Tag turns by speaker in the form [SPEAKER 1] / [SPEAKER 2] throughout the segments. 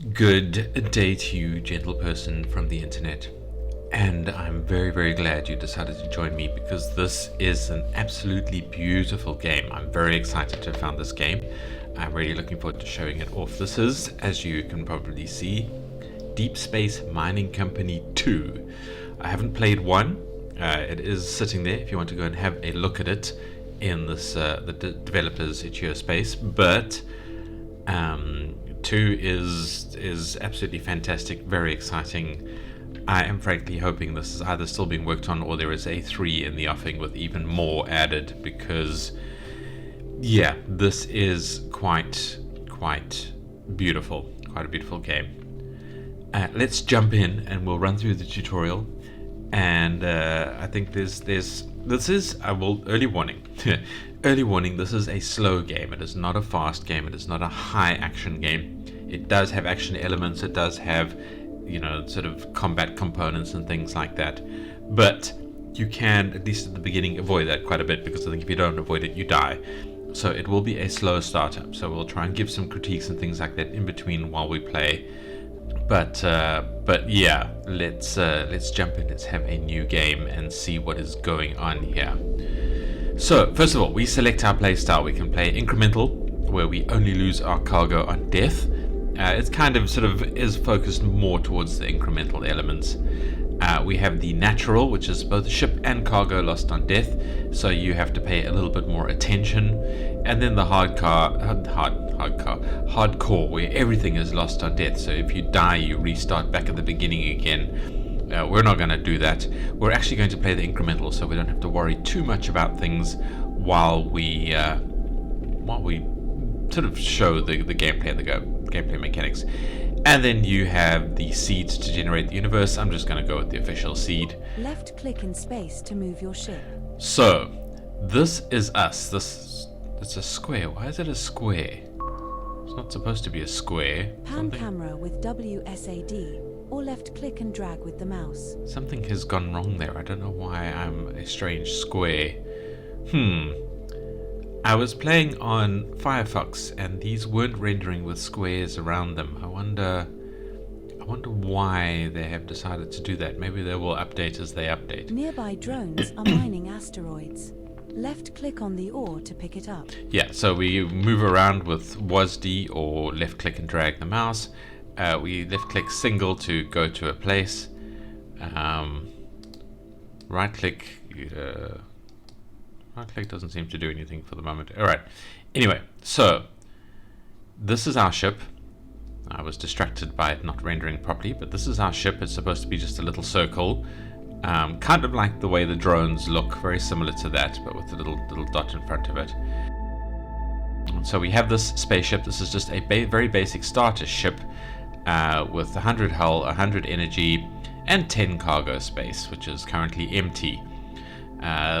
[SPEAKER 1] Good day to you, gentle person from the internet. And I'm very, very glad you decided to join me because this is an absolutely beautiful game. I'm very excited to have found this game. I'm really looking forward to showing it off. This is, as you can probably see, Deep Space Mining Company 2. I haven't played 1. It is sitting there if you want to go and have a look at it in this the developers Itch.io space, but 2 is absolutely fantastic, very exciting. I am frankly hoping this is either still being worked on or there is a 3 in the offing with even more added, because yeah, this is quite beautiful, quite a beautiful game. Let's jump in and we'll run through the tutorial. And I think this is, I will, early warning. Early warning, this is a slow game. It is not a fast game. It is not a high action game. It does have action elements. It does have, sort of combat components and things like that. But you can, at least at the beginning, avoid that quite a bit, because I think if you don't avoid it, you die. So it will be a slow startup. So we'll try and give some critiques and things like that in between while we play. But yeah, let's jump in. Let's have a new game and see what is going on here. So first of all, we select our playstyle. We can play incremental, where we only lose our cargo on death. It's kind of sort of is focused more towards the incremental elements. We have the natural, which is both ship and cargo lost on death, so you have to pay a little bit more attention. And then the hardcore, where everything is lost on death. So if you die, you restart back at the beginning again. We're not going to do that. We're actually going to play the incremental, so we don't have to worry too much about things while we sort of show the gameplay and the gameplay mechanics. And then you have the seeds to generate the universe. I'm just going to go with the official seed.
[SPEAKER 2] Left click in space to move your ship.
[SPEAKER 1] So this is us. It's a square. Why is it a square? It's not supposed to be a square.
[SPEAKER 2] Pan camera with WSAD, or left click and drag with the mouse.
[SPEAKER 1] Something has gone wrong there. I don't know why I'm a strange square. I was playing on Firefox and these weren't rendering with squares around them. I wonder why they have decided to do that. Maybe they will update as they update.
[SPEAKER 2] Nearby drones are mining asteroids. Left click on the ore to pick it up.
[SPEAKER 1] Yeah, so we move around with WASD or left click and drag the mouse. We left click single to go to a place. Right click. Right click doesn't seem to do anything for the moment. Alright, anyway, so this is our ship. I was distracted by it not rendering properly, but this is our ship. It's supposed to be just a little circle. Kind of like the way the drones look, very similar to that, but with a little dot in front of it. So we have this spaceship. This is just a very basic starter ship with 100 hull, 100 energy, and 10 cargo space, which is currently empty.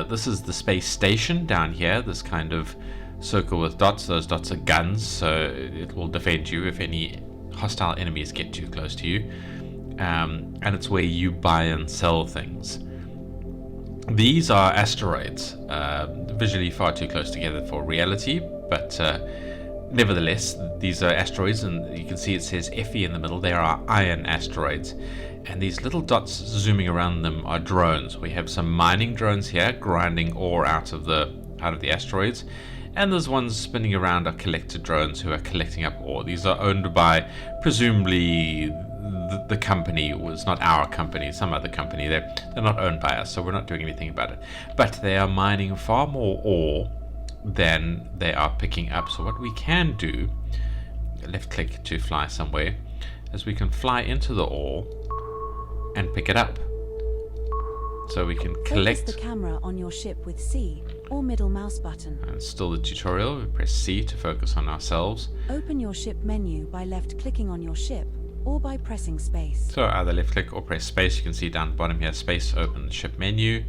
[SPEAKER 1] This is the space station down here, this kind of circle with dots. Those dots are guns, so it will defend you if any hostile enemies get too close to you. And it's where you buy and sell things. These are asteroids, visually far too close together for reality, but nevertheless, these are asteroids, and you can see it says Fe in the middle. They are iron asteroids. And these little dots zooming around them are drones. We have some mining drones here, grinding ore out of the asteroids, and those ones spinning around are collector drones who are collecting up ore. These are owned by presumably the company. It's not our company, some other company. They're not owned by us, so we're not doing anything about it. But they are mining far more ore than they are picking up. So what we can do, left click to fly somewhere, is we can fly into the ore and pick it up. So we can collect.
[SPEAKER 2] Focus the camera on your ship with C or middle mouse button.
[SPEAKER 1] And still the tutorial, we press C to focus on ourselves.
[SPEAKER 2] Open your ship menu by left clicking on your ship or by pressing space.
[SPEAKER 1] So either left click or press space. You can see down the bottom here, space, open the ship menu.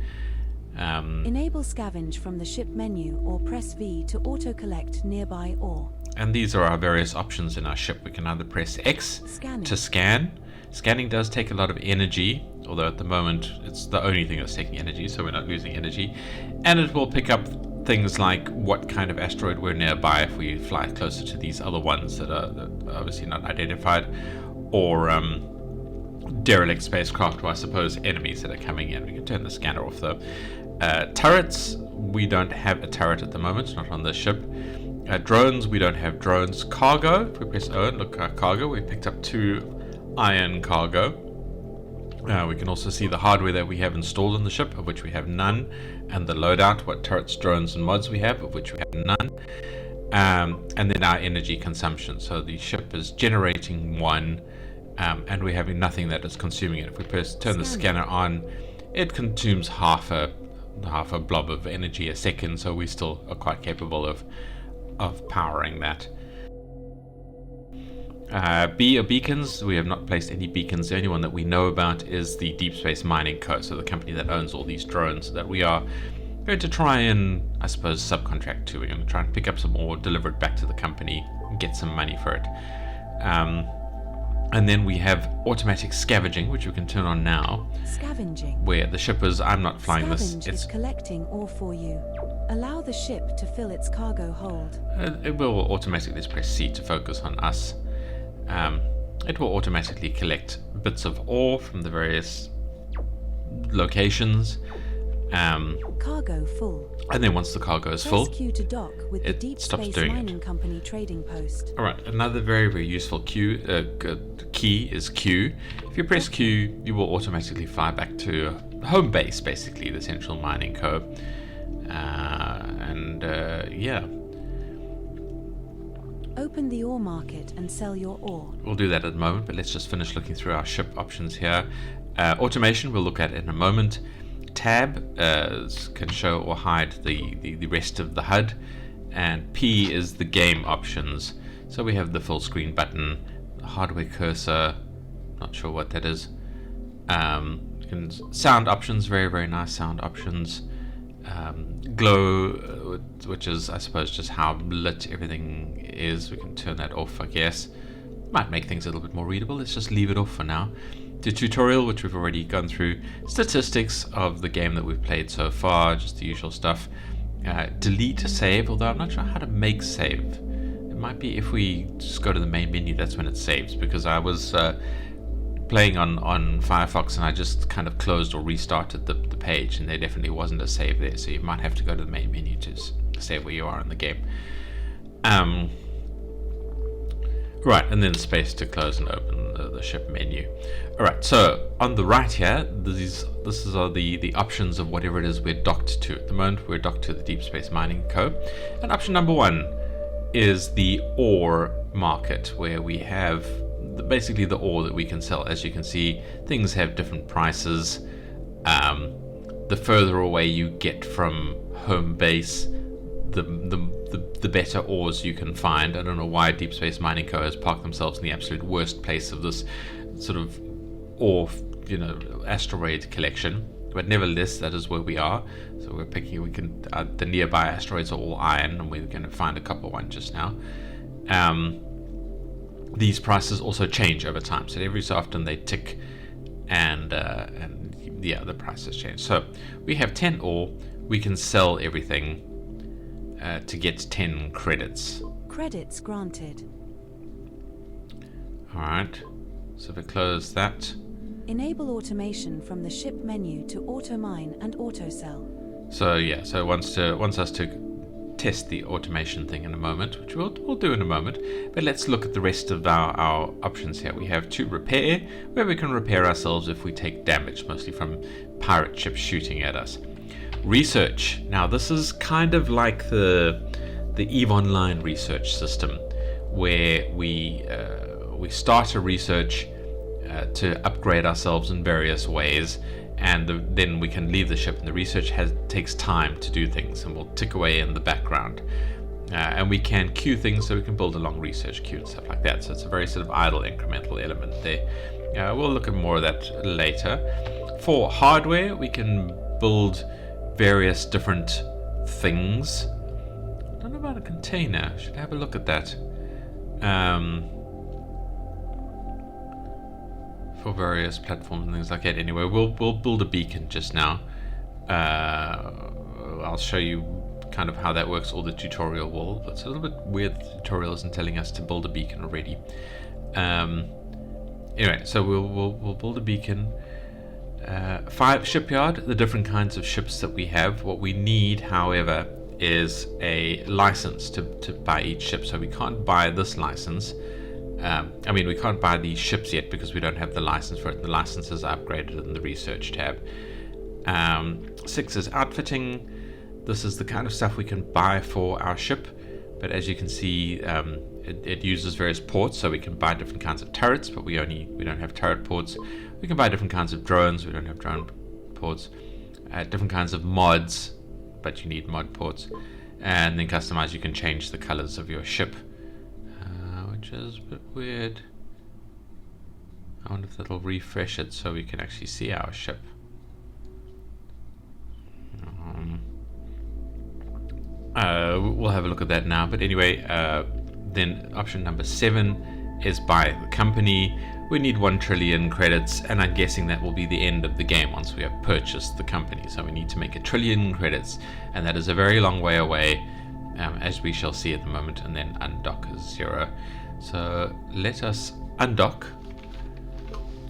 [SPEAKER 2] Enable scavenge from the ship menu or press V to auto collect nearby ore.
[SPEAKER 1] And these are our various options in our ship. We can either press X to scan. Scanning does take a lot of energy, although at the moment it's the only thing that's taking energy, so we're not losing energy. And it will pick up things like what kind of asteroid we're nearby if we fly closer to these other ones that are obviously not identified, or derelict spacecraft, or I suppose enemies that are coming in. We can turn the scanner off though. Turrets, we don't have a turret at the moment, not on this ship. Drones, we don't have drones. Cargo, if we press O and look at cargo, we picked up 2 iron cargo. We can also see the hardware that we have installed on the ship, of which we have none, and the loadout, what turrets, drones, and mods we have, of which we have none. And then our energy consumption. So the ship is generating 1, and we're having nothing that is consuming it. If we turn the scanner on, it consumes half a blob of energy a second, so we still are quite capable of powering that. Beacons, we have not placed any beacons. The only one that we know about is the Deep Space Mining Co., so the company that owns all these drones that we are going to try and, I suppose, subcontract to. We're going to try and pick up some more, deliver it back to the company, and get some money for it. And then we have automatic scavenging, which we can turn on now.
[SPEAKER 2] Scavenging.
[SPEAKER 1] Where the ship is, I'm not flying this.
[SPEAKER 2] It's collecting ore for you. Allow the ship to fill its cargo hold.
[SPEAKER 1] It will automatically, let's press C to focus on us. It will automatically collect bits of ore from the various locations.
[SPEAKER 2] Cargo full.
[SPEAKER 1] And then once the cargo is full,
[SPEAKER 2] Q to dock with the Deep Space Mining Company trading post.
[SPEAKER 1] All right, another very, very useful key is Q. If you press Q, you will automatically fly back to home base, basically, the Central Mining Co. Yeah.
[SPEAKER 2] Open the ore market and sell your ore.
[SPEAKER 1] We'll do that at the moment, but let's just finish looking through our ship options here. Automation we'll look at in a moment. Tab can show or hide the rest of the HUD, and P is the game options. So we have the full screen button, the hardware cursor, not sure what that is. Sound options, very, very nice sound options. Glow, which is, I suppose, just how lit everything is. We can turn that off, I guess. Might make things a little bit more readable. Let's just leave it off for now. The tutorial, which we've already gone through. Statistics of the game that we've played so far, just the usual stuff. Delete save, although I'm not sure how to make save. It might be if we just go to the main menu, that's when it saves, because I was playing on Firefox and I just kind of closed or restarted the page, and there definitely wasn't a save there, so you might have to go to the main menu to save where you are in the game. Right, and then space to close and open the ship menu. Alright, so on the right here, these are the options of whatever it is we're docked to. At the moment, we're docked to the Deep Space Mining Co. And option number 1 is the ore market, where we have basically the ore that we can sell. As you can see, things have different prices. The further away you get from home base, the better ores you can find. I don't know why Deep Space Mining Co. has parked themselves in the absolute worst place of this sort of ore, asteroid collection. But nevertheless, that is where we are. So we're picking. The nearby asteroids are all iron, and we're going to find a copper one just now. These prices also change over time. So every so often they tick, and the prices change. So we have 10 ore. We can sell everything to get 10 credits.
[SPEAKER 2] Credits granted.
[SPEAKER 1] Alright, so if we close that.
[SPEAKER 2] Enable automation from the ship menu to auto mine and auto sell.
[SPEAKER 1] So yeah, so it wants us to test the automation thing in a moment, which we'll do in a moment. But let's look at the rest of our options here. We have to repair, where we can repair ourselves if we take damage, mostly from pirate ships shooting at us. Research. Now this is kind of like the EVE Online research system, where we start a research to upgrade ourselves in various ways, and then we can leave the ship, and the research takes time to do things, and we'll tick away in the background. And we can queue things, so we can build a long research queue and stuff like that. So it's a very sort of idle incremental element there. We'll look at more of that later. For hardware, we can build various different things. I don't know about a container. Should have a look at that. For various platforms and things like that. Anyway, we'll build a beacon just now. I'll show you kind of how that works, or the tutorial will. It's a little bit weird, the tutorial isn't telling us to build a beacon already. Anyway, so we'll build a beacon. 5 shipyard, the different kinds of ships that we have. What we need, however, is a license to buy each ship. So we can't buy this license. I mean, we can't buy these ships yet because we don't have the license for it. The licenses are upgraded in the research tab. 6 is outfitting. This is the kind of stuff we can buy for our ship, but as you can see, it uses various ports, so we can buy different kinds of turrets, but we don't have turret ports. We can buy different kinds of drones. We don't have drone ports. Different kinds of mods, but you need mod ports. And then customize, you can change the colors of your ship, which is a bit weird. I wonder if that'll refresh it so we can actually see our ship. We'll have a look at that now, but anyway, then option number 7 is buy the company. We need 1 trillion credits, and I'm guessing that will be the end of the game once we have purchased the company. So we need to make 1 trillion credits, and that is a very long way away, as we shall see at the moment. And then undock is 0. So let us undock,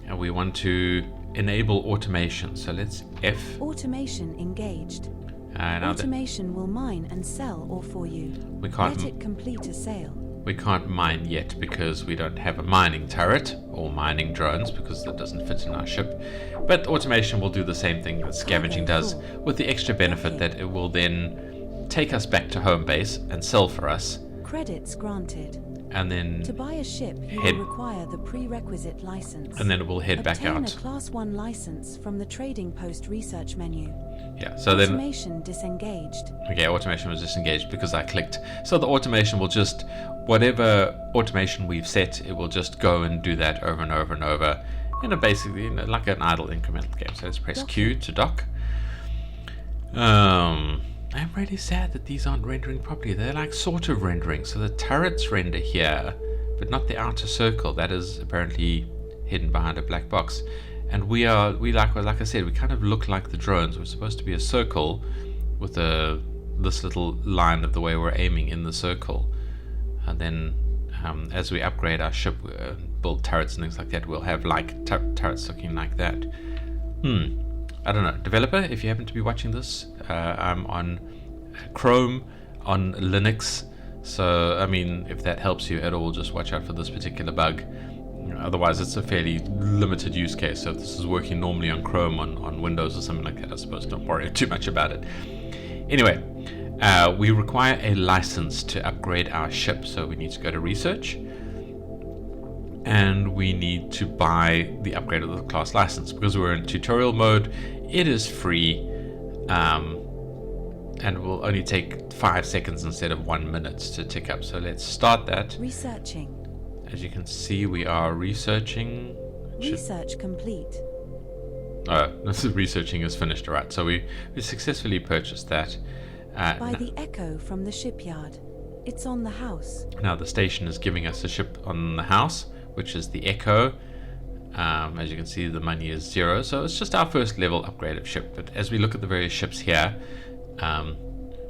[SPEAKER 1] and we want to enable automation. So let's F.
[SPEAKER 2] Automation engaged. Automation will mine and sell ore for you.
[SPEAKER 1] We can't.
[SPEAKER 2] Let it complete a sale.
[SPEAKER 1] We can't mine yet because we don't have a mining turret or mining drones, because that doesn't fit in our ship. But automation will do the same thing that scavenging does, with the extra benefit that it will then take us back to home base and sell for us.
[SPEAKER 2] Credits granted.
[SPEAKER 1] And then
[SPEAKER 2] to buy a ship, you will require the prerequisite license.
[SPEAKER 1] And then it will head back out.
[SPEAKER 2] Obtain a Class 1 license from the Trading Post research menu.
[SPEAKER 1] Yeah, so
[SPEAKER 2] automation disengaged.
[SPEAKER 1] Okay, automation was disengaged because I clicked. So the automation will just, whatever automation we've set, it will just go and do that over and over and over in a basically like an idle incremental game. So let's press Q to dock. I'm really sad that these aren't rendering properly. They're like sort of rendering. So the turrets render here, but not the outer circle. That is apparently hidden behind a black box. And we like I said, we kind of look like the drones. We're supposed to be a circle with this little line of the way we're aiming in the circle. And then as we upgrade our ship, build turrets and things like that, we'll have like turrets looking like that. I don't know. Developer, if you happen to be watching this, I'm on Chrome, on Linux. So, I mean, if that helps you at all, just watch out for this particular bug. Otherwise, it's a fairly limited use case. So if this is working normally on Chrome, on Windows or something like that, I suppose don't worry too much about it. Anyway, we require a license to upgrade our ship. So we need to go to research. And we need to buy the upgrade of the class license. Because we're in tutorial mode, it is free. And will only take 5 seconds instead of 1 minute to tick up. So let's start that.
[SPEAKER 2] Researching.
[SPEAKER 1] As you can see, we are researching.
[SPEAKER 2] Research complete.
[SPEAKER 1] Oh, this is researching is finished. All right, so we successfully purchased that.
[SPEAKER 2] By the echo from the shipyard. It's on the house.
[SPEAKER 1] Now the station is giving us a ship on the house, which is the Echo. As you can see, the money is 0, so it's just our first level upgrade of ship. But as we look at the various ships here,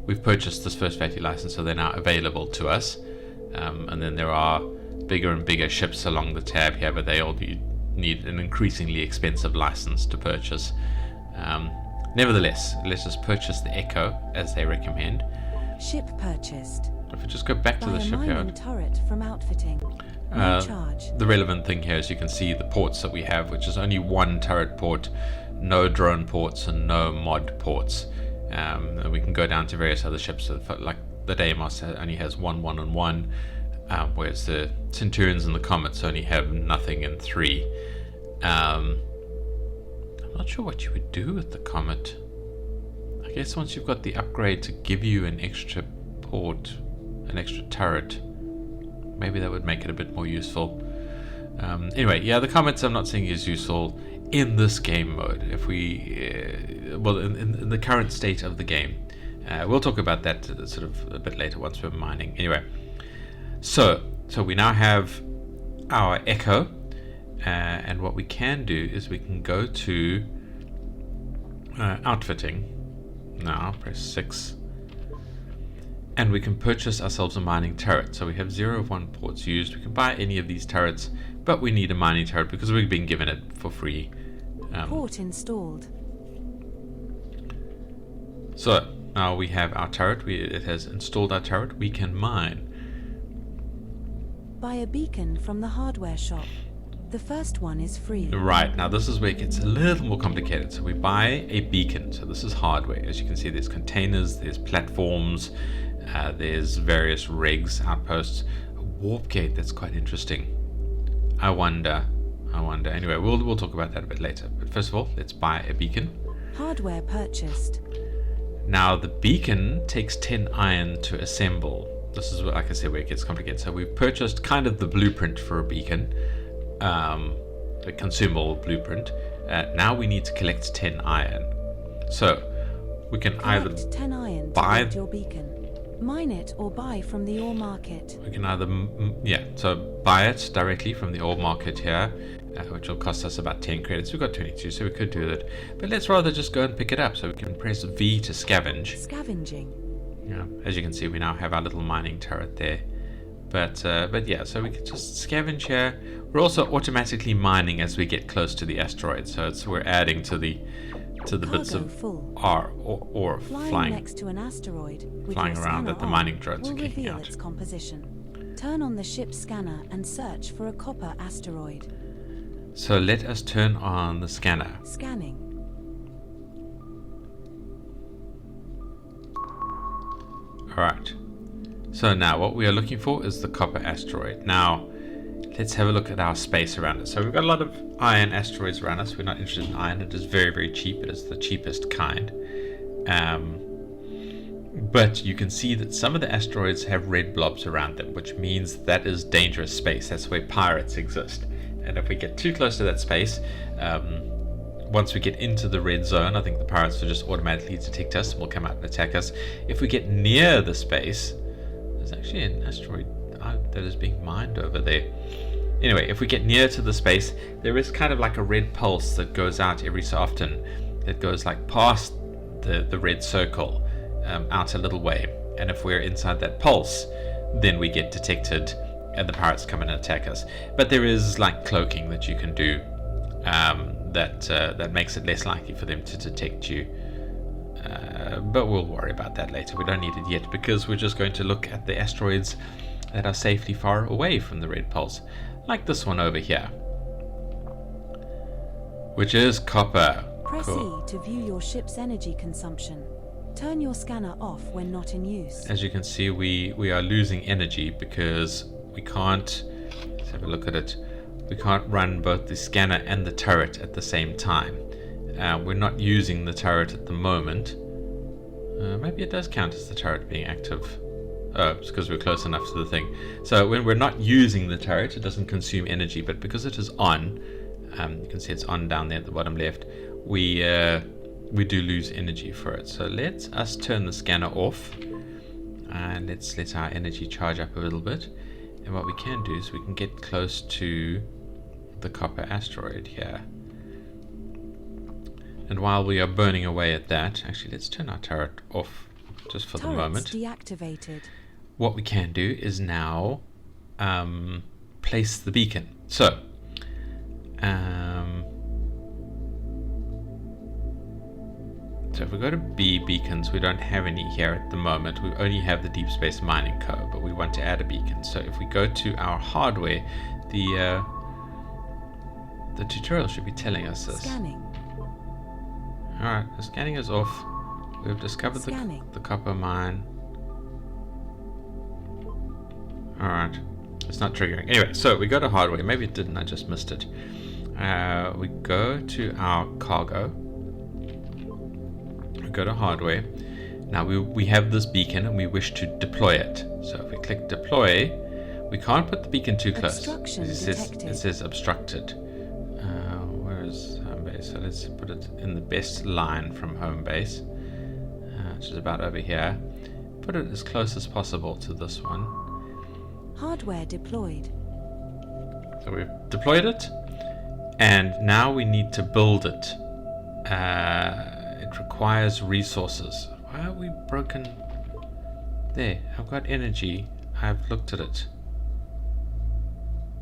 [SPEAKER 1] we've purchased this first factory license, so they're now available to us. And then there are bigger and bigger ships along the tab here, but they all need an increasingly expensive license to purchase. Nevertheless, let's just purchase the Echo as they recommend.
[SPEAKER 2] Ship purchased.
[SPEAKER 1] If we just go back to the shipyard.
[SPEAKER 2] Mining turret from outfitting. No charge.
[SPEAKER 1] The relevant thing here is you can see the ports that we have, which is only 1 turret port, no drone ports, and no mod ports. And we can go down to various other ships, like the Deimos only has 1, 1, and 1, whereas the Centurions and the Comets only have nothing and 3. I'm not sure what you would do with the Comet. I guess once you've got the upgrade to give you an extra port, an extra turret, maybe that would make it a bit more useful. Anyway, yeah, the Comets I'm not saying is useful in this game mode. If we, well, in the current state of the game, we'll talk about that sort of a bit later once we're mining. Anyway, so we now have our Echo, and what we can do is we can go to outfitting. Now press 6. And we can purchase ourselves a mining turret. So we have 0 of 1 ports used. We can buy any of these turrets, but we need a mining turret because we've been given it for free.
[SPEAKER 2] Port installed.
[SPEAKER 1] So now we have our turret. It has installed our turret. We can mine.
[SPEAKER 2] Buy a beacon from the hardware shop. The first one is free.
[SPEAKER 1] Right, now this is where it gets a little more complicated. So we buy a beacon. So this is hardware. As you can see, there's containers, there's platforms, there's various rigs, outposts. A warp gate, that's quite interesting. I wonder. Anyway, we'll talk about that a bit later. But first of all, let's buy a beacon.
[SPEAKER 2] Hardware purchased.
[SPEAKER 1] Now the beacon takes 10 iron to assemble. This is, like I said, where it gets complicated. So we've purchased kind of the blueprint for a beacon, the consumable blueprint. Now we need to collect 10 iron. So we can
[SPEAKER 2] Collect
[SPEAKER 1] either
[SPEAKER 2] 10 iron to
[SPEAKER 1] buy
[SPEAKER 2] build your beacon. Mine it or buy from the ore market.
[SPEAKER 1] We can either, so buy it directly from the ore market here, which will cost us about 10 credits. We've got 22, so we could do that. But let's rather just go and pick it up. So we can press V to scavenge.
[SPEAKER 2] Scavenging.
[SPEAKER 1] Yeah, as you can see, we now have our little mining turret there. But yeah, so we can just scavenge here. We're also automatically mining as we get close to the asteroid. So we're adding to the bits of
[SPEAKER 2] full.
[SPEAKER 1] ore flying
[SPEAKER 2] next to an asteroid with
[SPEAKER 1] flying
[SPEAKER 2] your
[SPEAKER 1] around
[SPEAKER 2] scanner
[SPEAKER 1] that the
[SPEAKER 2] on
[SPEAKER 1] mining drones are
[SPEAKER 2] will
[SPEAKER 1] kicking
[SPEAKER 2] reveal
[SPEAKER 1] out.
[SPEAKER 2] its composition. Turn on the ship's scanner and search for a copper asteroid.
[SPEAKER 1] So let us turn on the scanner.
[SPEAKER 2] Scanning.
[SPEAKER 1] Alright. So now what we are looking for is the copper asteroid. Now let's have a look at our space around it. So we've got a lot of iron asteroids around us. We're not interested in iron. It is very, very cheap. It is the cheapest kind. But you can see that some of the asteroids have red blobs around them, which means that is dangerous space. That's where pirates exist. And if we get too close to that space, once we get into the red zone, I think the pirates will just automatically detect us and will come out and attack us. If we get near the space, there's actually an asteroid that is being mined over there. Anyway, if we get near to the space, there is kind of like a red pulse that goes out every so often. It goes like past the red circle out a little way. And if we're inside that pulse, then we get detected and the pirates come and attack us. But there is like cloaking that you can do that makes it less likely for them to detect you. But we'll worry about that later. We don't need it yet because we're just going to look at the asteroids that are safely far away from the red pulse, like this one over here, which is copper.
[SPEAKER 2] Press
[SPEAKER 1] Cool.
[SPEAKER 2] E to view your ship's energy consumption. Turn your scanner off when not in use.
[SPEAKER 1] As you can see, we are losing energy because we can't, let's have a look at it, we can't run both the scanner and the turret at the same time. We're not using the turret at the moment. Maybe it does count as the turret being active. Oh, it's because we're close enough to the thing. So when we're not using the turret, it doesn't consume energy, but because it is on, you can see it's on down there at the bottom left, we do lose energy for it. So let us turn the scanner off and let's let our energy charge up a little bit. And what we can do is we can get close to the copper asteroid here. And while we are burning away at that, actually let's turn our turret off just for the moment.
[SPEAKER 2] Deactivated.
[SPEAKER 1] What we can do is now place the beacon. So if we go to B beacons, we don't have any here at the moment. We only have the Deep Space Mining Co, but we want to add a beacon. So if we go to our hardware, the tutorial should be telling us this.
[SPEAKER 2] Scanning.
[SPEAKER 1] Alright, the scanning is off. We've discovered the copper mine. Alright, it's not triggering. Anyway, so we go to hardware. Maybe it didn't, I just missed it. We go to our cargo. We go to hardware. Now we have this beacon and we wish to deploy it. So if we click deploy, we can't put the beacon too close. It says obstructed. Where is home base? So let's put it in the best line from home base, which is about over here. Put it as close as possible to this one.
[SPEAKER 2] Hardware deployed.
[SPEAKER 1] So we've deployed it, and now we need to build it. It requires resources. Why are we broken? There, I've got energy. I've looked at it.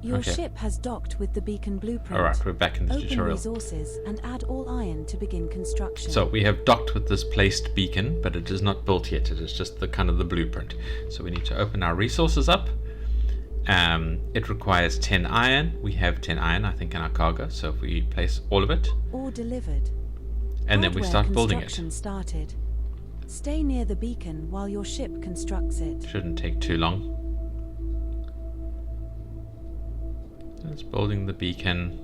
[SPEAKER 2] Your
[SPEAKER 1] Okay.
[SPEAKER 2] ship has docked with the beacon blueprint.
[SPEAKER 1] Alright, we're back in the
[SPEAKER 2] Open
[SPEAKER 1] tutorial.
[SPEAKER 2] resources and add all iron to begin construction.
[SPEAKER 1] So we have docked with this placed beacon, but it is not built yet. It is just the kind of the blueprint. So we need to open our resources up. It requires 10 iron. We have 10 iron, I think, in our cargo. So if we place all of it,
[SPEAKER 2] Or delivered.
[SPEAKER 1] and then we start building it.
[SPEAKER 2] Construction started. Stay near the beacon while your ship constructs it.
[SPEAKER 1] Shouldn't take too long. It's building the beacon,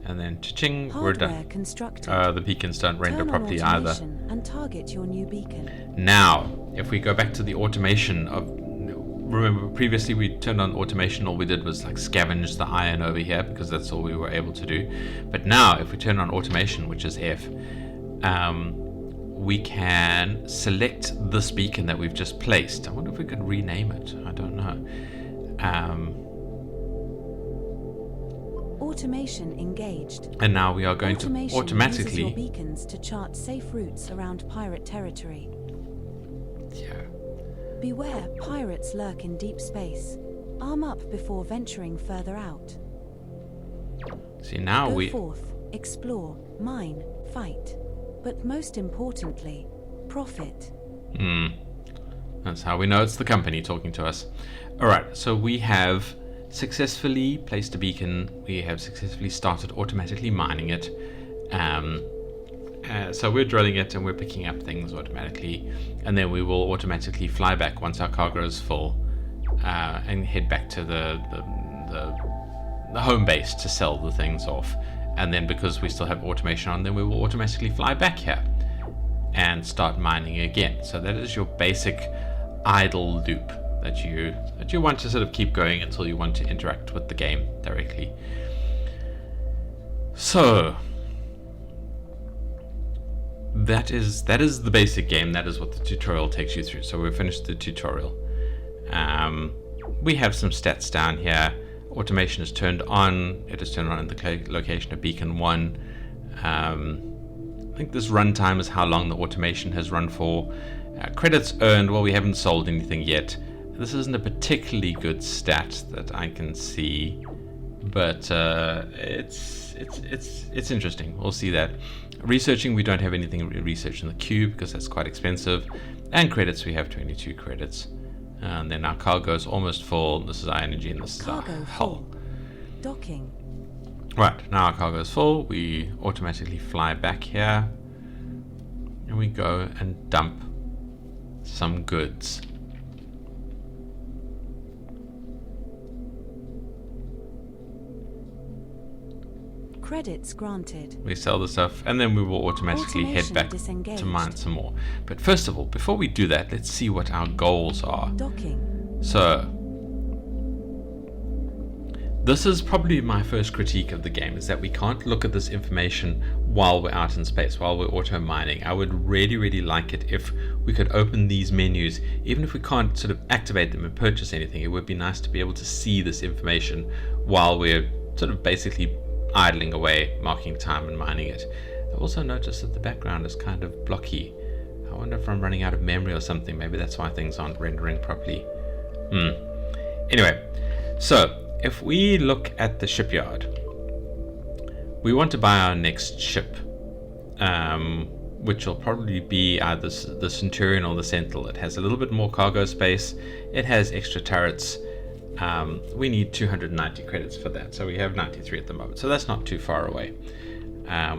[SPEAKER 1] and then cha-ching, we're
[SPEAKER 2] Hardware
[SPEAKER 1] done.
[SPEAKER 2] constructed.
[SPEAKER 1] The beacons don't render
[SPEAKER 2] Turn on
[SPEAKER 1] properly either.
[SPEAKER 2] automation and target your new beacon.
[SPEAKER 1] Now, if we go back to the automation of, remember previously we turned on automation, all we did was like scavenge the iron over here because that's all we were able to do. But now if we turn on automation, which is F, we can select this beacon that we've just placed. I wonder if we could rename it. I don't know.
[SPEAKER 2] Automation engaged.
[SPEAKER 1] And now we are going to
[SPEAKER 2] Automation uses your
[SPEAKER 1] automatically,
[SPEAKER 2] beacons to chart safe routes around pirate territory.
[SPEAKER 1] yeah,
[SPEAKER 2] Beware, pirates lurk in deep space. Arm up before venturing further out.
[SPEAKER 1] see now
[SPEAKER 2] Go
[SPEAKER 1] we,
[SPEAKER 2] forth, explore, mine, fight. But most importantly, profit.
[SPEAKER 1] that's how we know it's the company talking to us. Alright, so we have successfully placed a beacon. We have successfully started automatically mining it. So we're drilling it and we're picking up things automatically, and then we will automatically fly back once our cargo is full, and head back to the home base to sell the things off. And then because we still have automation on, then we will automatically fly back here and start mining again. So that is your basic idle loop that you want to sort of keep going until you want to interact with the game directly. So that is the basic game. That is what the tutorial takes you through. So we've finished the tutorial. We have some stats down here. Automation is turned on. It is turned on in the location of beacon 1. I think this runtime is how long the automation has run for. Credits earned, well, we haven't sold anything yet. This isn't a particularly good stat that I can see, but it's interesting. We'll see that. Researching, we don't have anything research in the queue because that's quite expensive. And credits, we have 22 credits. And then our cargo is almost full. This is our energy and this is our
[SPEAKER 2] Cargo
[SPEAKER 1] hull.
[SPEAKER 2] full. Docking.
[SPEAKER 1] Right, now our cargo is full. We automatically fly back here. And we go and dump some goods.
[SPEAKER 2] Credits granted.
[SPEAKER 1] We sell the stuff, and then we will automatically head
[SPEAKER 2] Automation
[SPEAKER 1] back
[SPEAKER 2] disengaged.
[SPEAKER 1] to mine some more. But first of all, before we do that, let's see what our goals are.
[SPEAKER 2] Docking.
[SPEAKER 1] So, this is probably my first critique of the game, is that we can't look at this information while we're out in space, while we're auto mining. I would really, really like it if we could open these menus, even if we can't sort of activate them and purchase anything. It would be nice to be able to see this information while we're sort of basically idling away, marking time and mining it. I also noticed that the background is kind of blocky. I wonder if I'm running out of memory or something. Maybe that's why things aren't rendering properly. Anyway, so if we look at the shipyard, we want to buy our next ship, which will probably be either the Centurion or the Sentinel. It has a little bit more cargo space. It has extra turrets. We need 290 credits for that, so we have 93 at the moment, so that's not too far away.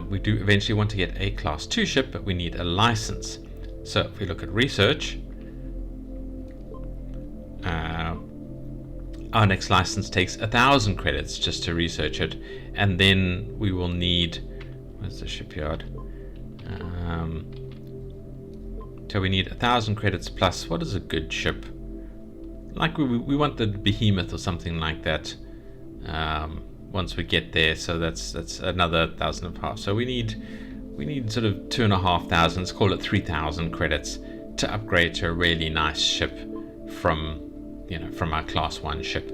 [SPEAKER 1] We do eventually want to get a class 2 ship, but we need a license. So if we look at research, our next license takes 1,000 credits just to research it, and then we will need, where's the shipyard? So we need 1,000 credits plus, what is a good ship? Like we want the Behemoth or something like that. Once we get there, so that's another 1,500. So we need sort of 2,500. Let's call it 3,000 credits to upgrade to a really nice ship from our class 1 ship.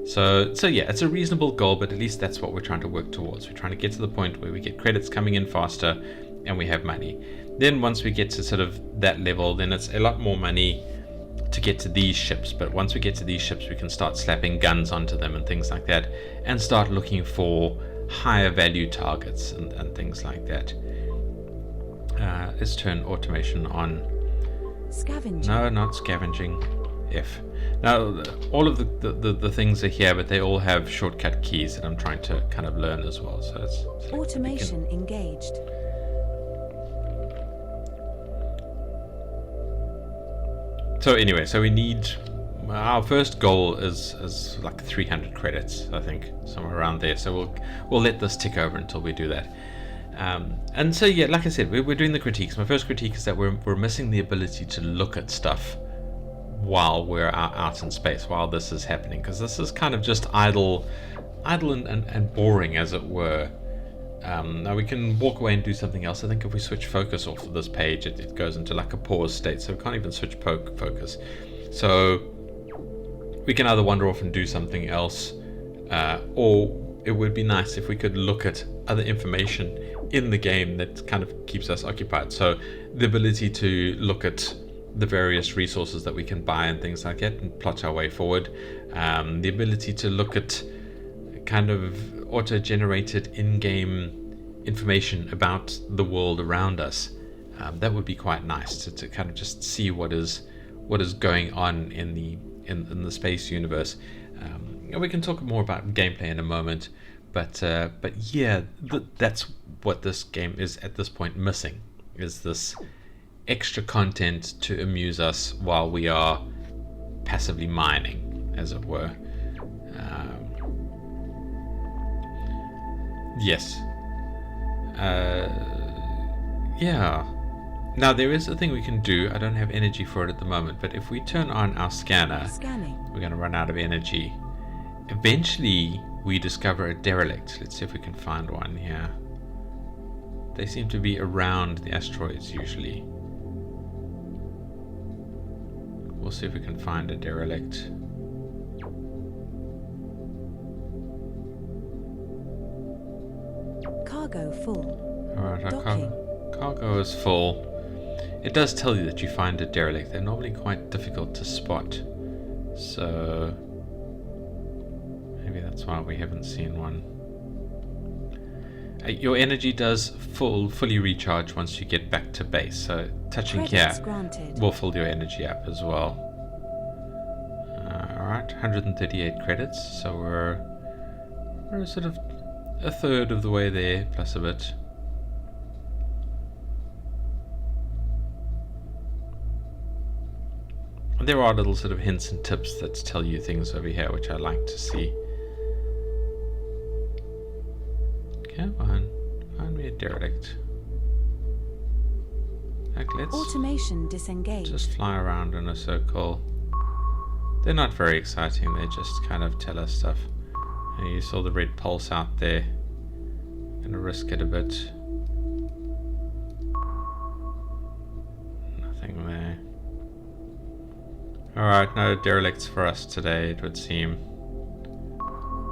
[SPEAKER 1] So yeah, it's a reasonable goal, but at least that's what we're trying to work towards. We're trying to get to the point where we get credits coming in faster and we have money. Then once we get to sort of that level, then it's a lot more money to get to these ships, but once we get to these ships we can start slapping guns onto them and things like that, and start looking for higher value targets and things like that. Let's turn automation on.
[SPEAKER 2] Scavenging.
[SPEAKER 1] No, not scavenging. F. Now all of the things are here, but they all have shortcut keys that I'm trying to kind of learn as well. So it's
[SPEAKER 2] automation engaged.
[SPEAKER 1] So anyway, so we need, our first goal is like 300 credits, I think, somewhere around there. So we'll let this tick over until we do that. And so yeah, like I said, we're doing the critiques. My first critique is that we're missing the ability to look at stuff while we're out in space, while this is happening, because this is kind of just idle and boring, as it were. Now we can walk away and do something else. I think if we switch focus off of this page, it goes into like a pause state, so we can't even switch focus. So we can either wander off and do something else, or it would be nice if we could look at other information in the game that kind of keeps us occupied. So the ability to look at the various resources that we can buy and things like that and plot our way forward. The ability to look at kind of auto-generated in-game information about the world around us. That would be quite nice to kind of just see what is going on in the space universe. And we can talk more about gameplay in a moment, but yeah, that's what this game is at this point missing, is this extra content to amuse us while we are passively mining, as it were. Yes. Yeah. Now there is a thing we can do. I don't have energy for it at the moment, but if we turn on our scanner, we're going to run out of energy. Eventually we discover a derelict. Let's see if we can find one here. They seem to be around the asteroids usually. We'll see if we can find a derelict.
[SPEAKER 2] Cargo full.
[SPEAKER 1] Alright, our cargo is full. It does tell you that you find a derelict. They're normally quite difficult to spot. So maybe that's why we haven't seen one. Your energy does fully recharge once you get back to base. So touching
[SPEAKER 2] Credits
[SPEAKER 1] here
[SPEAKER 2] granted.
[SPEAKER 1] will fill your energy up as well. Alright, 138 credits. So we're sort of a third of the way there, plus a bit. And there are little sort of hints and tips that tell you things over here, which I like to see. Come on, find me a derelict. Like, let's
[SPEAKER 2] Automation disengaged.
[SPEAKER 1] just fly around in a circle. They're not very exciting, they just kind of tell us stuff. And you saw the red pulse out there. Gonna risk it a bit. Nothing there. Alright, no derelicts for us today, it would seem.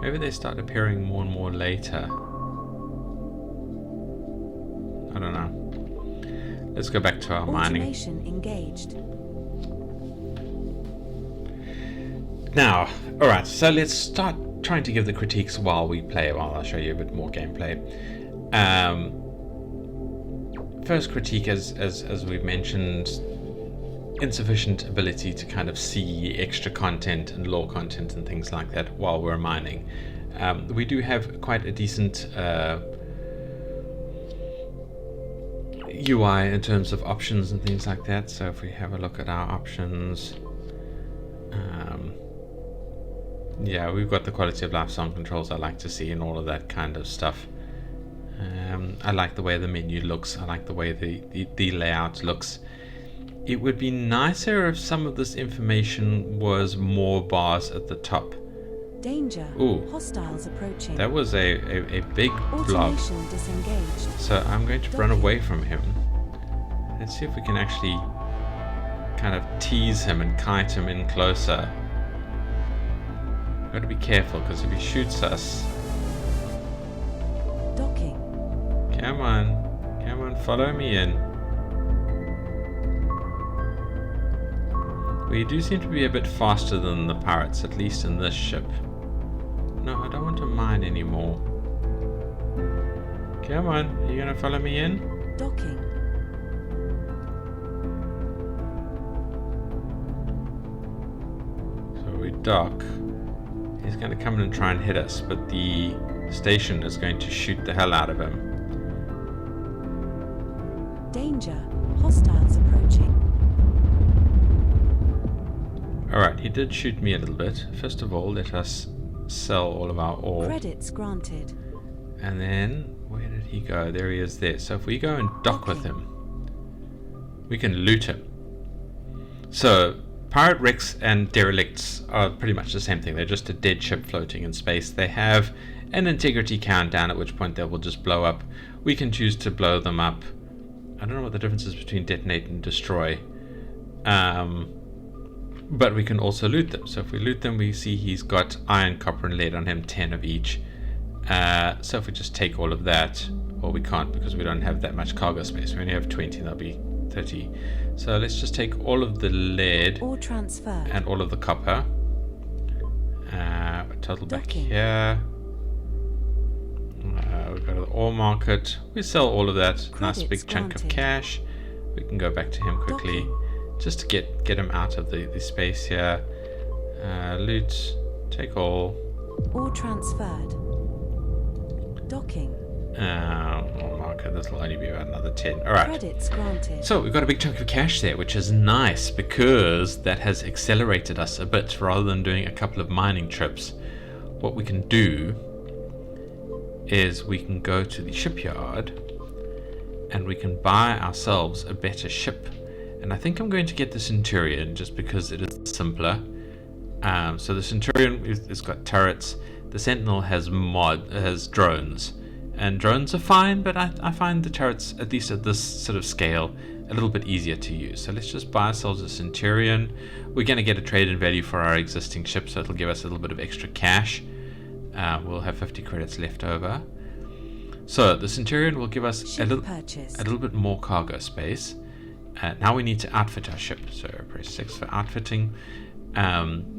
[SPEAKER 1] Maybe they start appearing more and more later. I don't know. Let's go back to our mining.
[SPEAKER 2] Automation engaged.
[SPEAKER 1] Now, alright, so let's start trying to give the critiques while we play. Well, I'll show you a bit more gameplay. First critique, as we've mentioned, insufficient ability to kind of see extra content and lore content and things like that while we're mining. We do have quite a decent UI in terms of options and things like that. So if we have a look at our options, yeah, we've got the quality of life sound controls I like to see and all of that kind of stuff. I like the way the menu looks. I like the way the layout looks. It would be nicer if some of this information was more bars at the top.
[SPEAKER 2] Danger.
[SPEAKER 1] Ooh.
[SPEAKER 2] Hostiles approaching.
[SPEAKER 1] That was a big blob.
[SPEAKER 2] Automation disengaged.
[SPEAKER 1] So I'm going to run away from him. Let's see if we can actually kind of tease him and kite him in closer. Got to be careful, because if he shoots us...
[SPEAKER 2] Docking.
[SPEAKER 1] Come on, follow me in. We do seem to be a bit faster than the pirates, at least in this ship. No, I don't want to mine anymore. Come on, are you gonna follow me in?
[SPEAKER 2] Docking.
[SPEAKER 1] So we dock. He's gonna come in and try and hit us, but the station is going to shoot the hell out of him.
[SPEAKER 2] Danger. Hostiles approaching.
[SPEAKER 1] Alright, he did shoot me a little bit. First of all, let us sell all of our ore.
[SPEAKER 2] Credits granted.
[SPEAKER 1] And then, where did he go? There he is there. So if we go and dock with him, we can loot him. So, pirate wrecks and derelicts are pretty much the same thing. They're just a dead ship floating in space. They have an integrity countdown, at which point they will just blow up. We can choose to blow them up. I don't know what the difference is between detonate and destroy. But we can also loot them. So if we loot them, we see he's got iron, copper, and lead on him, 10 of each. So if we just take all of that, well, we can't because we don't have that much cargo space. We only have 20, that'll be 30. So let's just take all of the lead and all of the copper. Total back here. We go to the ore market. We sell all of that. Nice big chunk of cash. We can go back to him quickly. Just to get him out of the space here. Loot, take all.
[SPEAKER 2] All transferred. Docking.
[SPEAKER 1] Market, this will only be about another 10. Alright.
[SPEAKER 2] Credits granted.
[SPEAKER 1] So we've got a big chunk of cash there, which is nice because that has accelerated us a bit rather than doing a couple of mining trips. What we can do is we can go to the shipyard and we can buy ourselves a better ship. And I think I'm going to get the Centurion just because it is simpler. So the Centurion has got turrets. The Sentinel has drones. And drones are fine, but I find the turrets, at least at this sort of scale, a little bit easier to use. So let's just buy ourselves a Centurion. We're going to get a trade-in value for our existing ship, so it'll give us a little bit of extra cash. We'll have 50 credits left over. So the Centurion will give us a little bit more cargo space. Now we need to outfit our ship, so press 6 for outfitting.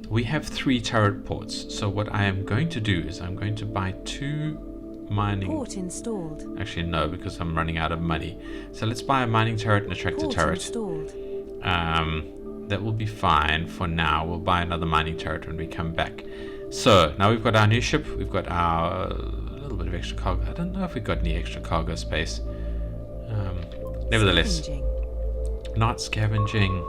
[SPEAKER 1] We have 3 turret ports, so what I am going to do is I'm going to buy 2 mining...
[SPEAKER 2] Port installed.
[SPEAKER 1] Actually no, because I'm running out of money. So let's buy a mining turret and a tractor turret.
[SPEAKER 2] Installed.
[SPEAKER 1] That will be fine for now. We'll buy another mining turret when we come back. So now we've got our new ship, we've got our little bit of extra cargo. I don't know if we've got any extra cargo space. Nevertheless... Not scavenging.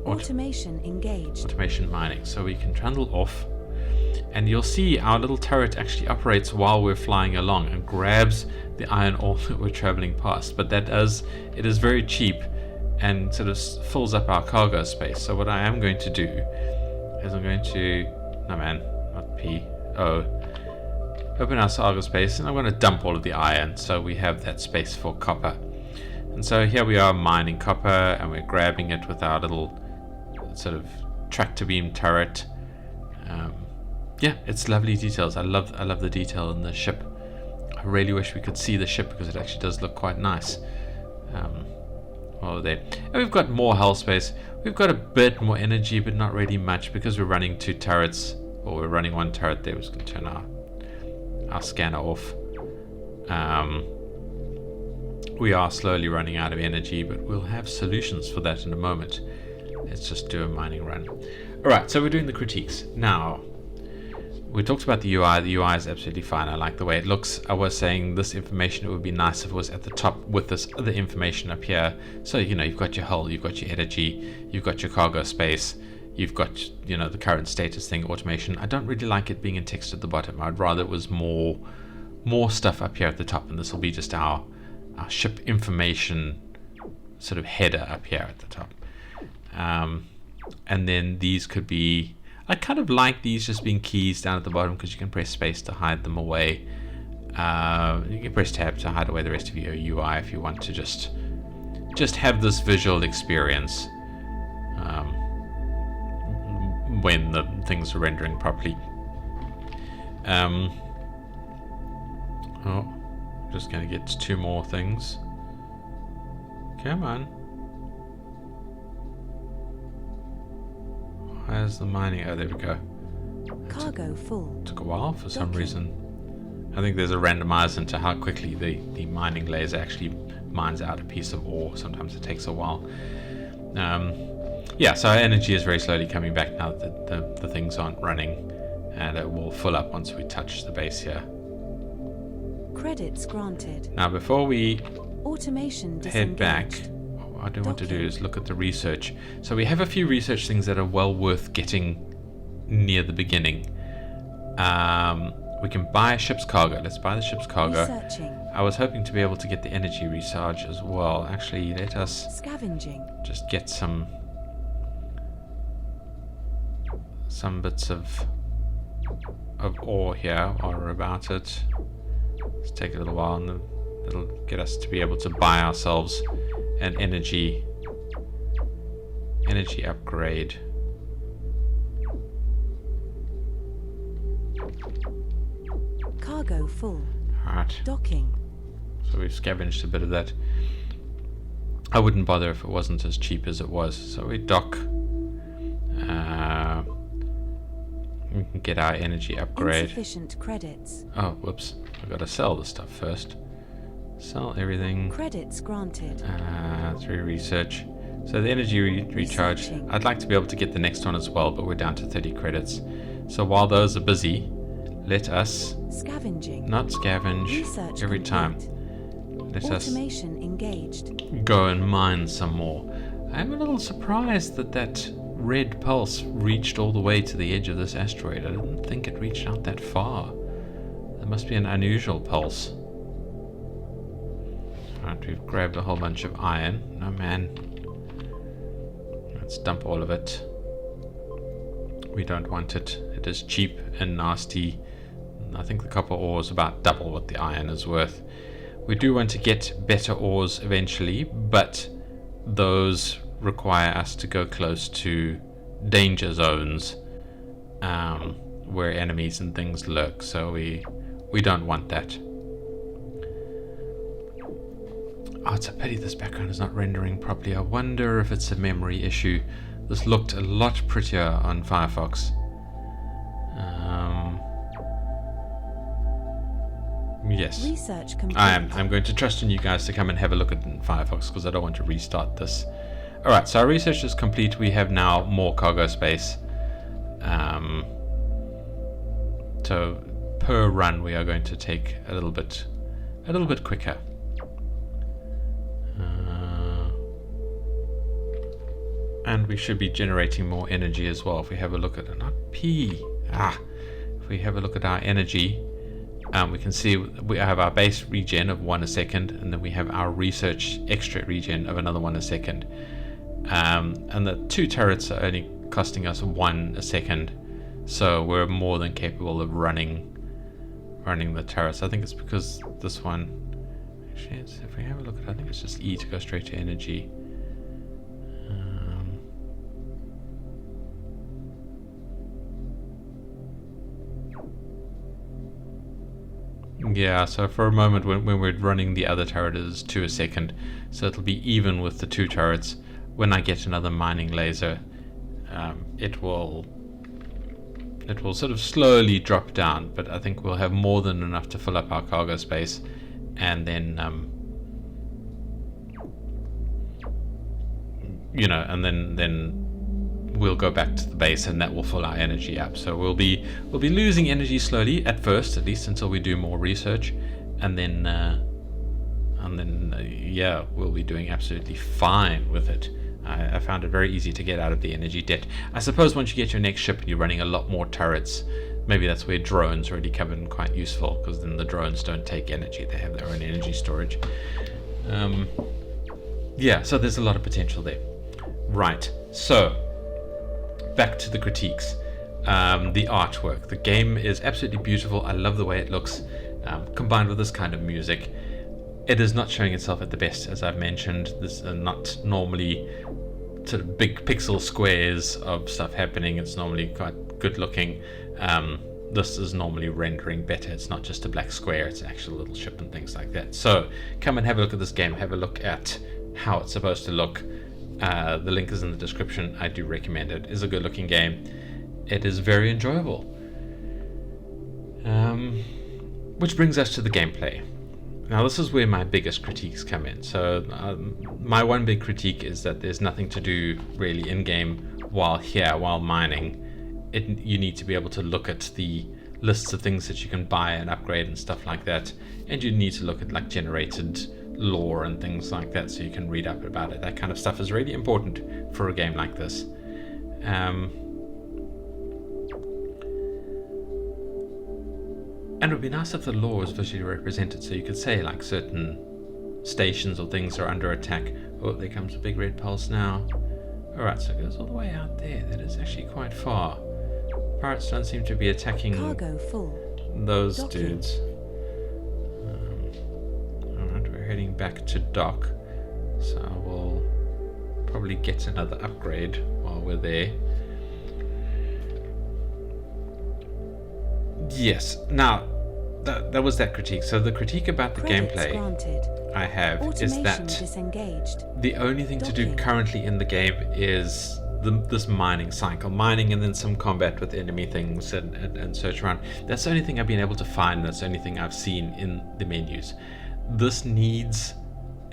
[SPEAKER 2] Automation engaged.
[SPEAKER 1] Automation mining. So we can trundle off, and you'll see our little turret actually operates while we're flying along and grabs the iron ore that we're traveling past. But it is very cheap and sort of fills up our cargo space. So what I am going to do is I'm going to, no man, not P, O, open our cargo space, and I'm going to dump all of the iron so we have that space for copper. And so here we are mining copper, and we're grabbing it with our little sort of tractor beam turret. Yeah, it's lovely details. I love the detail in the ship. I really wish we could see the ship because it actually does look quite nice. There. And we've got more hull space. We've got a bit more energy, but not really much because we're running 2 turrets, or we're running 1 turret there. We're just going to turn our scanner off. We are slowly running out of energy, but we'll have solutions for that in a moment. Let's just do a mining run. Alright, so we're doing the critiques. Now, we talked about the UI. The UI is absolutely fine. I like the way it looks. I was saying this information, it would be nice if it was at the top with this other information up here. So, you've got your hull, you've got your energy, you've got your cargo space, you've got, the current status thing, automation. I don't really like it being in text at the bottom. I'd rather it was more stuff up here at the top, and this will be just our ship information sort of header up here at the top. And then these could be, I kind of like these just being keys down at the bottom because you can press space to hide them away. You can press tab to hide away the rest of your UI if you want to just have this visual experience when the things are rendering properly. Just going to get 2 more things. Come on. Where's the mining? Oh, there we go.
[SPEAKER 2] Cargo full.
[SPEAKER 1] Took a while for some
[SPEAKER 2] Docking.
[SPEAKER 1] reason. I think there's a randomizer into how quickly the mining laser actually mines out a piece of ore. Sometimes it takes a while. Yeah, so our energy is very slowly coming back now that the things aren't running, and it will fill up once we touch the base here.
[SPEAKER 2] Credits granted.
[SPEAKER 1] Now, before we
[SPEAKER 2] Automation
[SPEAKER 1] head back,
[SPEAKER 2] disengaged.
[SPEAKER 1] what I do want to do
[SPEAKER 2] Docking.
[SPEAKER 1] is look at the research. So we have a few research things that are well worth getting near the beginning. We can buy a ship's cargo. Let's buy the ship's cargo.
[SPEAKER 2] Researching.
[SPEAKER 1] I was hoping to be able to get the energy recharge as well. Actually, let us
[SPEAKER 2] Scavenging.
[SPEAKER 1] just get some bits of ore here while we're about it. Let's take a little while, and then it'll get us to be able to buy ourselves an energy upgrade.
[SPEAKER 2] Cargo full.
[SPEAKER 1] Alright,
[SPEAKER 2] Docking.
[SPEAKER 1] so we've scavenged a bit of that. I wouldn't bother if it wasn't as cheap as it was. So we dock. We can get our energy upgrade.
[SPEAKER 2] Insufficient credits.
[SPEAKER 1] Oh, whoops. I've got to sell the stuff first. Sell everything.
[SPEAKER 2] Credits granted.
[SPEAKER 1] 3 research. So the energy recharge.
[SPEAKER 2] Researching.
[SPEAKER 1] I'd like to be able to get the next one as well, but we're down to 30 credits. So while those are busy, let us
[SPEAKER 2] Scavenging.
[SPEAKER 1] not scavenge
[SPEAKER 2] Research
[SPEAKER 1] every time.
[SPEAKER 2] complete.
[SPEAKER 1] Let us
[SPEAKER 2] Automation engaged.
[SPEAKER 1] go and mine some more. I'm a little surprised that red pulse reached all the way to the edge of this asteroid. I didn't think it reached out that far. That must be an unusual pulse. Alright, we've grabbed a whole bunch of iron. No man. Let's dump all of it. We don't want it. It is cheap and nasty. I think the copper ore is about double what the iron is worth. We do want to get better ores eventually, but those require us to go close to danger zones where enemies and things lurk, so we don't want that. Oh, it's a pity this background is not rendering properly. I wonder if it's a memory issue. This looked a lot prettier on Firefox. Yes.
[SPEAKER 2] Research complete.
[SPEAKER 1] I'm going to trust in you guys to come and have a look at Firefox because I don't want to restart this. Alright, so our research is complete. We have now more cargo space. So per run we are going to take a little bit quicker. And we should be generating more energy as well. If we have a look at it, not P. If we have a look at our energy, we can see we have our base regen of 1 a second, and then we have our research extra regen of another 1 a second. And the 2 turrets are only costing us 1 a second, so we're more than capable of running the turrets. I think it's because this one, actually, if we have a look at it, I think it's just E to go straight to energy. Yeah, so for a moment when we're running the other turret it is 2 a second, so it'll be even with the 2 turrets. When I get another mining laser, it will sort of slowly drop down, but I think we'll have more than enough to fill up our cargo space, and then then we'll go back to the base, and that will fill our energy up. So we'll be losing energy slowly at first, at least until we do more research, and then yeah, we'll be doing absolutely fine with it. I found it very easy to get out of the energy debt. I suppose once you get your next ship and you're running a lot more turrets, maybe that's where drones really come in quite useful, because then the drones don't take energy, they have their own energy storage. Yeah, so there's a lot of potential there. Right, so back to the critiques. The artwork. The game is absolutely beautiful. I love the way it looks, combined with this kind of music. It is not showing itself at the best, as I've mentioned. This are not normally sort of big pixel squares of stuff happening. It's normally quite good looking. This is normally rendering better. It's not just a black square, it's an actual little ship and things like that. So come and have a look at this game. Have a look at how it's supposed to look. The link is in the description. I do recommend it. It is a good looking game. It is very enjoyable. Which brings us to the gameplay. Now this is where my biggest critiques come in. So my one big critique is that there's nothing to do really in game while mining. You need to be able to look at the lists of things that you can buy and upgrade and stuff like that, and you need to look at like generated lore and things like that so you can read up about it. That kind of stuff is really important for a game like this. And it would be nice if the lore was visually represented, so you could say like certain stations or things are under attack. Oh, there comes a big red pulse now. Alright, so it goes all the way out there. That is actually quite far. Pirates don't seem to be attacking
[SPEAKER 2] Cargo full.
[SPEAKER 1] those
[SPEAKER 2] Docking.
[SPEAKER 1] dudes. Alright, we're heading back to dock. So we'll probably get another upgrade while we're there. Yes, now that was that critique. So the critique about the
[SPEAKER 2] Credits
[SPEAKER 1] gameplay
[SPEAKER 2] granted.
[SPEAKER 1] I have is
[SPEAKER 2] Automation
[SPEAKER 1] that
[SPEAKER 2] disengaged.
[SPEAKER 1] the only thing to do
[SPEAKER 2] Docking.
[SPEAKER 1] currently in the game is this mining cycle. Mining and then some combat with enemy things and search around. That's the only thing I've been able to find. That's the only thing I've seen in the menus. This needs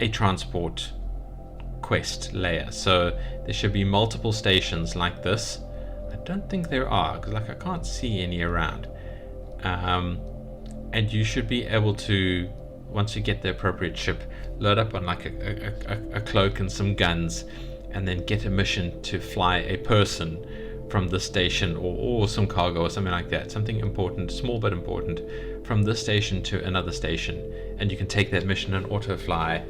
[SPEAKER 1] a transport quest layer. So there should be multiple stations like this. I don't think there are, because like I can't see any around. And you should be able to, once you get the appropriate ship, load up on like a cloak and some guns, and then get a mission to fly a person from this station or some cargo or something like that, something important, small but important, from this station to another station, and you can take that mission and auto fly.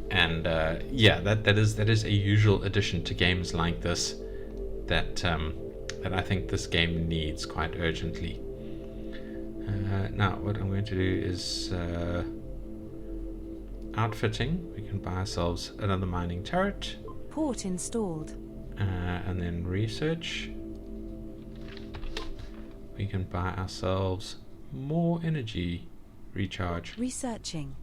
[SPEAKER 1] And yeah, that is a usual addition to games like this that I think this game needs quite urgently. Now what I'm going to do is outfitting. We can buy ourselves another mining turret.
[SPEAKER 2] Port installed.
[SPEAKER 1] And then research. We can buy ourselves more energy recharge.
[SPEAKER 2] Researching.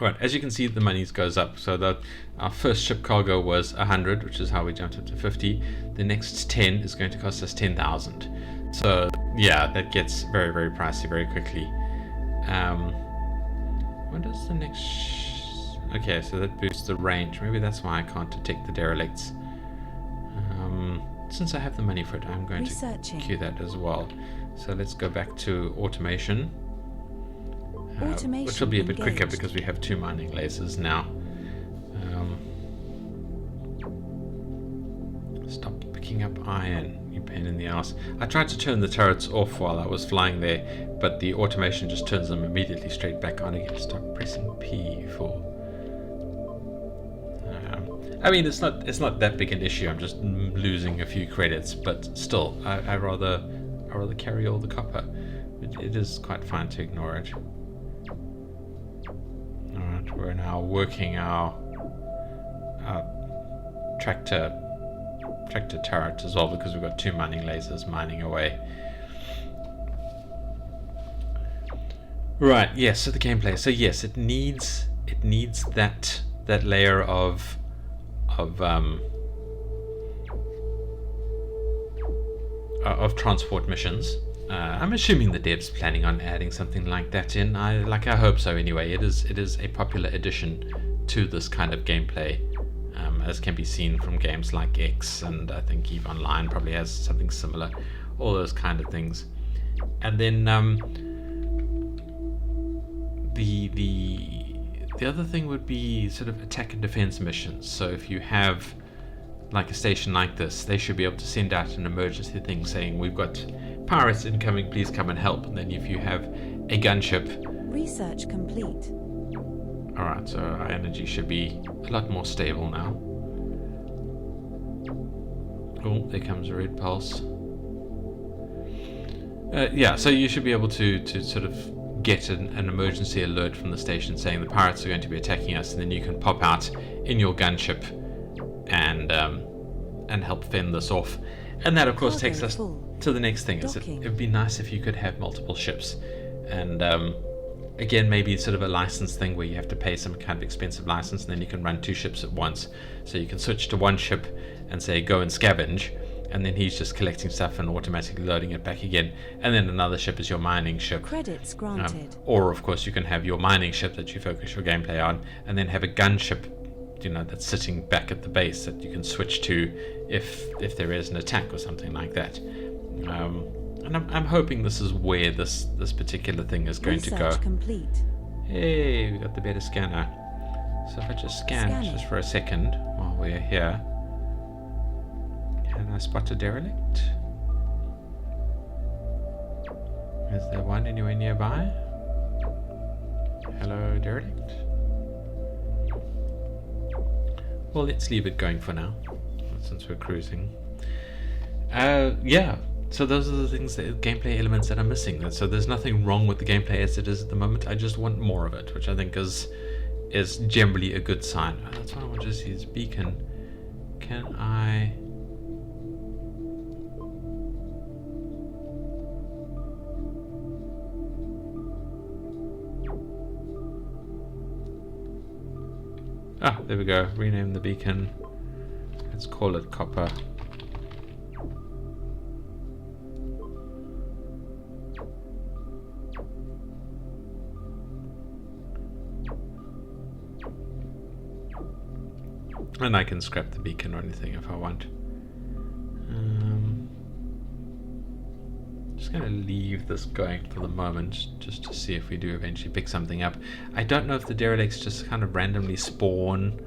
[SPEAKER 1] Right, as you can see, the monies goes up. So our first ship cargo was 100, which is how we jumped up to 50. The next 10 is going to cost us 10,000. So yeah, that gets very, very pricey very quickly. When does the next... Okay, so that boosts the range. Maybe that's why I can't detect the derelicts. Since I have the money for it, I'm going to queue that as well. So let's go back to automation. Which will be a bit quicker because we have 2 mining lasers now. Stop picking up iron, you pain in the ass. I tried to turn the turrets off while I was flying there, but the automation just turns them immediately straight back on again. Stop pressing P for... I mean, it's not that big an issue. I'm just losing a few credits, but still, I rather carry all the copper. It is quite fine to ignore it. Alright, we're now working our tractor turret as well, because we've got 2 mining lasers mining away. Right, yes, so the gameplay. So yes, it needs that layer of transport missions. I'm assuming the devs planning on adding something like that in. I hope so anyway. It is a popular addition to this kind of gameplay, as can be seen from games like X, and I think EVE Online probably has something similar. All those kind of things. And then the other thing would be sort of attack and defense missions. So if you have like a station like this, they should be able to send out an emergency thing saying, we've got pirates incoming, please come and help. And then if you have a gunship...
[SPEAKER 2] Research complete.
[SPEAKER 1] Alright, so our energy should be a lot more stable now. Oh, there comes a red pulse. Yeah, so you should be able to sort of get an emergency alert from the station saying the pirates are going to be attacking us, and then you can pop out in your gunship and help fend this off. And that of course takes us to the next thing. Is it would be nice if you could have multiple ships, and again, maybe it's sort of a license thing where you have to pay some kind of expensive license, and then you can run 2 ships at once. So you can switch to one ship and say go and scavenge, and then he's just collecting stuff and automatically loading it back again. And then another ship is your mining ship.
[SPEAKER 2] Credits granted.
[SPEAKER 1] Or of course you can have your mining ship that you focus your gameplay on, and then have a gunship, that's sitting back at the base that you can switch to if there is an attack or something like that. And I'm hoping this is where this particular thing is going to go.
[SPEAKER 2] Research complete.
[SPEAKER 1] Hey, we got the better scanner. So if I just scan just for a second while we're here, can I spot a derelict? Is there one anywhere nearby? Hello, derelict. Well, let's leave it going for now, since we're cruising. Yeah. So those are the things, the gameplay elements that are missing. So there's nothing wrong with the gameplay as it is at the moment. I just want more of it, which I think is generally a good sign. That's what I want to see, is beacon. Can I... Ah, there we go. Rename the beacon. Let's call it copper. And I can scrap the beacon or anything if I want. Just going to leave this going for the moment, just to see if we do eventually pick something up. I don't know if the derelicts just kind of randomly spawn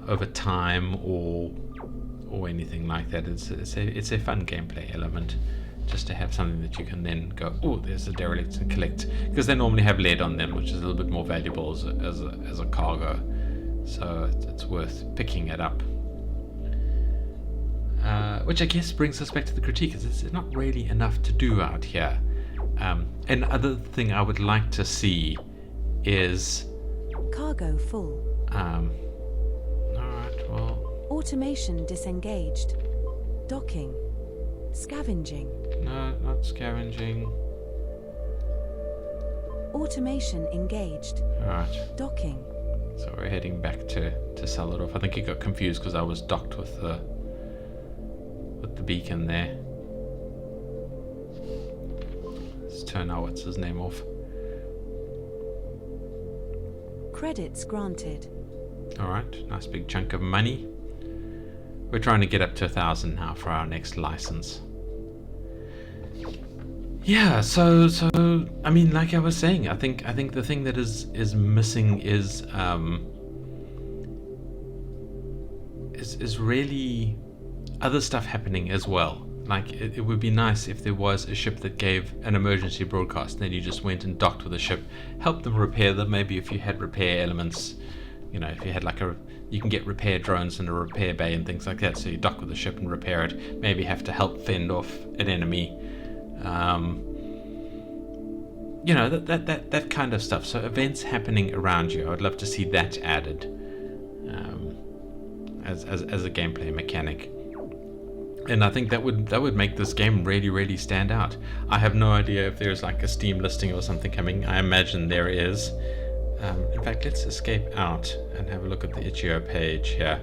[SPEAKER 1] over time or anything like that. It's a fun gameplay element, just to have something that you can then go, oh, there's a derelict, and collect, because they normally have lead on them, which is a little bit more valuable as a cargo. So it's worth picking it up. Which I guess brings us back to the critique, is it's not really enough to do out here. And other thing I would like to see is...
[SPEAKER 2] Cargo full.
[SPEAKER 1] Alright, well...
[SPEAKER 2] Automation disengaged. Docking. Scavenging.
[SPEAKER 1] No, not scavenging.
[SPEAKER 2] Automation engaged.
[SPEAKER 1] Alright.
[SPEAKER 2] Docking.
[SPEAKER 1] So we're heading back to sell it off. I think he got confused because I was docked with the beacon there. Let's turn our what's his name off.
[SPEAKER 2] Credits granted.
[SPEAKER 1] Alright, nice big chunk of money. We're trying to get up to 1,000 now for our next license. Yeah, so I mean, like I was saying, I think the thing that is missing is really other stuff happening as well. Like it would be nice if there was a ship that gave an emergency broadcast, and then you just went and docked with the ship, helped them repair them. Maybe if you had repair elements, if you had you can get repair drones in a repair bay and things like that. So you dock with the ship and repair it. Maybe have to help fend off an enemy. That kind of stuff. So events happening around you, I would love to see that added as a gameplay mechanic. And I think that would make this game really, really stand out. I have no idea if there's like a Steam listing or something coming. I imagine there is. In fact, let's escape out and have a look at the itch.io page here.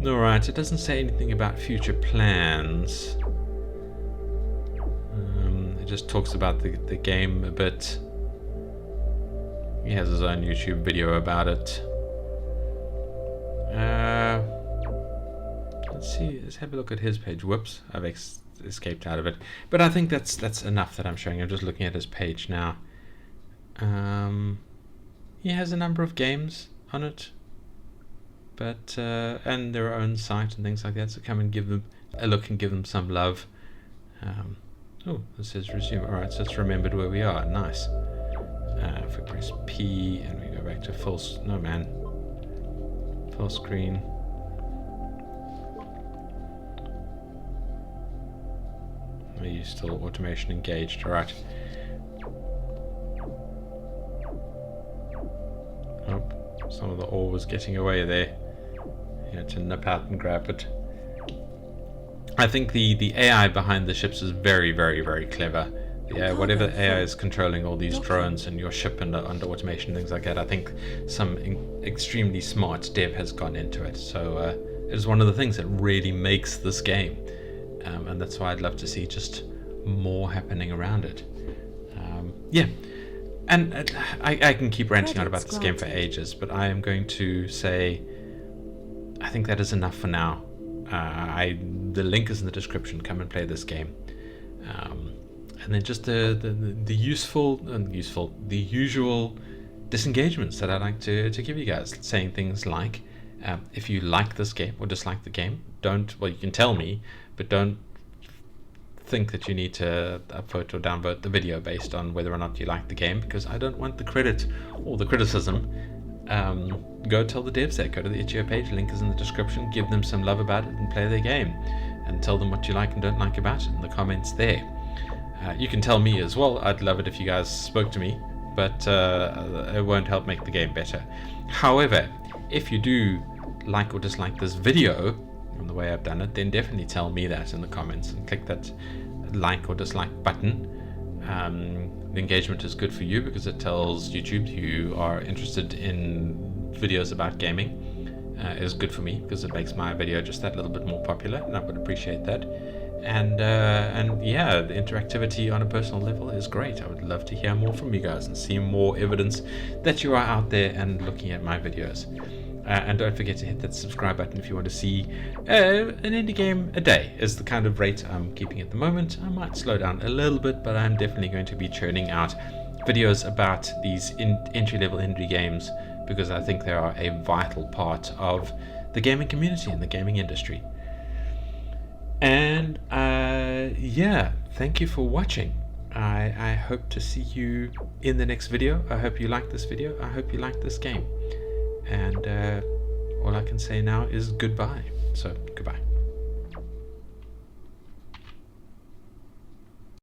[SPEAKER 1] Alright, it doesn't say anything about future plans. It just talks about the game a bit. He has his own YouTube video about it. Let's see, let's have a look at his page. Whoops, I've escaped out of it. But I think that's enough that I'm showing. I'm just looking at his page now. He has a number of games on it, but and their own site and things like that. So come and give them a look and give them some love. Oh, it says resume. All right, so it's remembered where we are. Nice. If we press P and we go back to full screen. Are you still automation engaged? All right. Oh, some of the ore was getting away there. You had to nip out and grab it. I think the AI behind the ships is very, very, very clever. yeah, whatever
[SPEAKER 2] Cargo
[SPEAKER 1] AI
[SPEAKER 2] full.
[SPEAKER 1] is controlling all these
[SPEAKER 2] Docking.
[SPEAKER 1] drones and your ship and under automation, things like that, I think some extremely smart dev has gone into it. So it is one of the things that really makes this game, and that's why I'd love to see just more happening around it. Yeah, and I can keep ranting on about
[SPEAKER 2] Credits
[SPEAKER 1] this game for
[SPEAKER 2] granted.
[SPEAKER 1] ages, but I am going to say I think that is enough for now. The link is in the description. Come and play this game. And then just the usual disengagements that I like to give you guys, saying things like, if you like this game or dislike the game, you can tell me, but don't think that you need to upvote or downvote the video based on whether or not you like the game, because I don't want the credit or the criticism. Go tell the devs that. Go to the itch.io page, link is in the description, give them some love about it and play their game, and tell them what you like and don't like about it in the comments there. You can tell me as well. I'd love it if you guys spoke to me, but it won't help make the game better. However, if you do like or dislike this video and the way I've done it, then definitely tell me that in the comments and click that like or dislike button. The engagement is good for you because it tells YouTube you are interested in videos about gaming. Is good for me because it makes my video just that little bit more popular, and I would appreciate that. And yeah, the interactivity on a personal level is great. I would love to hear more from you guys and see more evidence that you are out there and looking at my videos. And don't forget to hit that subscribe button if you want to see an indie game a day is the kind of rate I'm keeping at the moment. I might slow down a little bit, but I'm definitely going to be churning out videos about these entry-level indie games because I think they are a vital part of the gaming community and the gaming industry. And yeah, thank you for watching. I hope to see you in the next video. I hope you like this video. I hope you like this game. And all I can say now is goodbye. So, goodbye.